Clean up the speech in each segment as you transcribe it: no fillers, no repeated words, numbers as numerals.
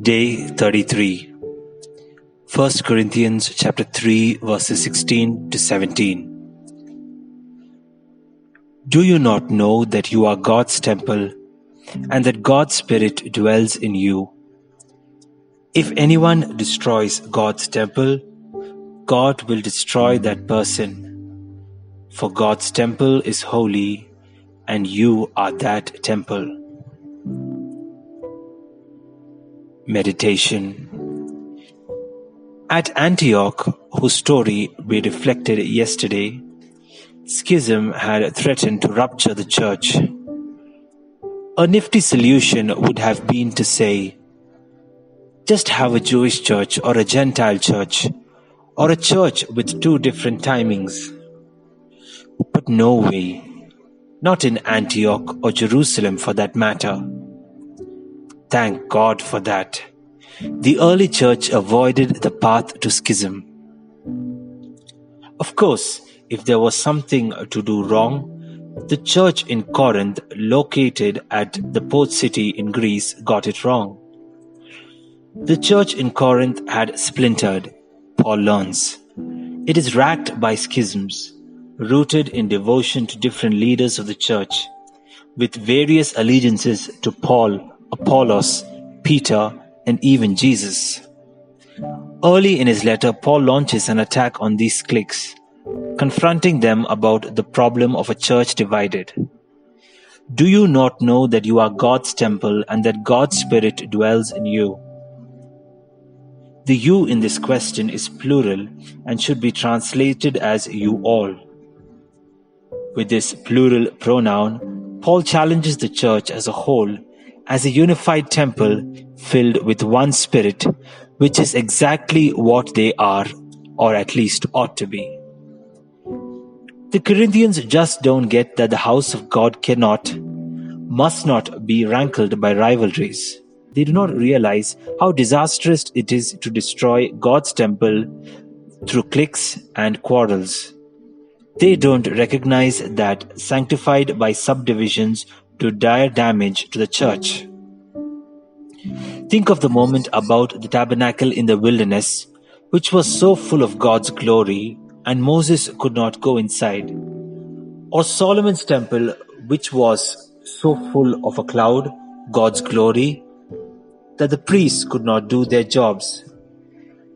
Day 33. 1 Corinthians chapter 3 verses 16 to 17. Do you not know that you are God's temple and that God's Spirit dwells in you? If anyone destroys God's temple, God will destroy that person. For God's temple is holy, and you are that temple. Meditation. At Antioch, whose story we reflected yesterday, schism had threatened to rupture the church. A nifty solution would have been to say, just have a Jewish church or a Gentile church, or a church with two different timings. But no way, not in Antioch or Jerusalem for that matter. Thank God for that. The early church avoided the path to schism. Of course, if there was something to do wrong, the church in Corinth, located at the port city in Greece, got it wrong. The church in Corinth had splintered, Paul learns. It is racked by schisms, rooted in devotion to different leaders of the church, with various allegiances to Paul, Apollos, Peter, and even Jesus. Early in his letter, Paul launches an attack on these cliques, confronting them about the problem of a church divided. Do you not know that you are God's temple and that God's Spirit dwells in you? The you in this question is plural and should be translated as you all. With this plural pronoun, Paul challenges the church as a whole as a unified temple filled with one Spirit, which is exactly what they are, or at least ought to be. The Corinthians just don't get that the house of God must not be rankled by rivalries. They do not realize how disastrous it is to destroy God's temple through cliques and quarrels. They don't recognize that sanctified by subdivisions do dire damage to the church. Think of the moment about the tabernacle in the wilderness, which was so full of God's glory, and Moses could not go inside. Or Solomon's temple, which was so full of a cloud, God's glory, that the priests could not do their jobs.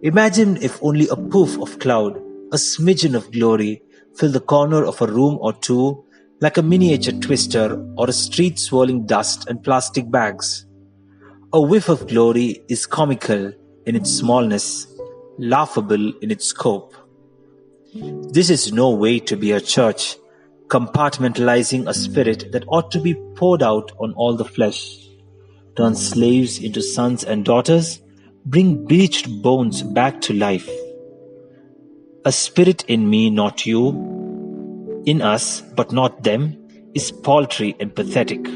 Imagine if only a poof of cloud, a smidgen of glory, filled the corner of a room or two, like a miniature twister or a street swirling dust and plastic bags. A whiff of glory is comical in its smallness, laughable in its scope. This is no way to be a church, compartmentalizing a spirit that ought to be poured out on all the flesh. Turn slaves into sons and daughters, bring bleached bones back to life. A spirit in me, not you, in us, but not them, is paltry and pathetic.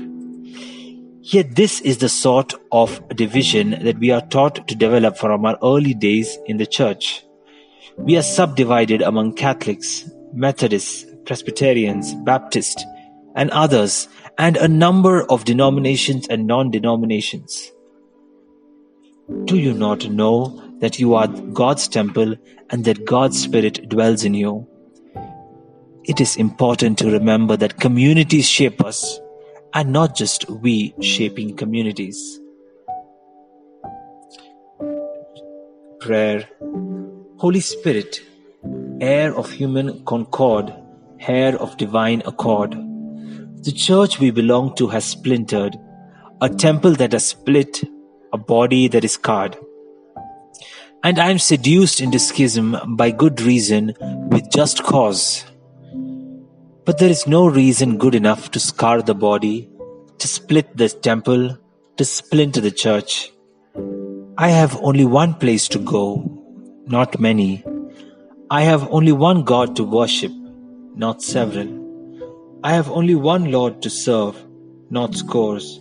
Yet this is the sort of division that we are taught to develop from our early days in the church. We are subdivided among Catholics, Methodists, Presbyterians, Baptists, and others, and a number of denominations and non-denominations. Do you not know that you are God's temple and that God's Spirit dwells in you? It is important to remember that communities shape us, and not just we shaping communities. Prayer. Holy Spirit, heir of human concord, heir of divine accord, the church we belong to has splintered, a temple that has split, a body that is scarred. And I am seduced into schism by good reason, with just cause. But there is no reason good enough to scar the body, to split the temple, to splinter the church. I have only one place to go, not many. I have only one God to worship, not several. I have only one Lord to serve, not scores.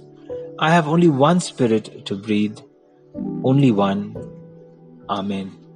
I have only one spirit to breathe, only one. Amen.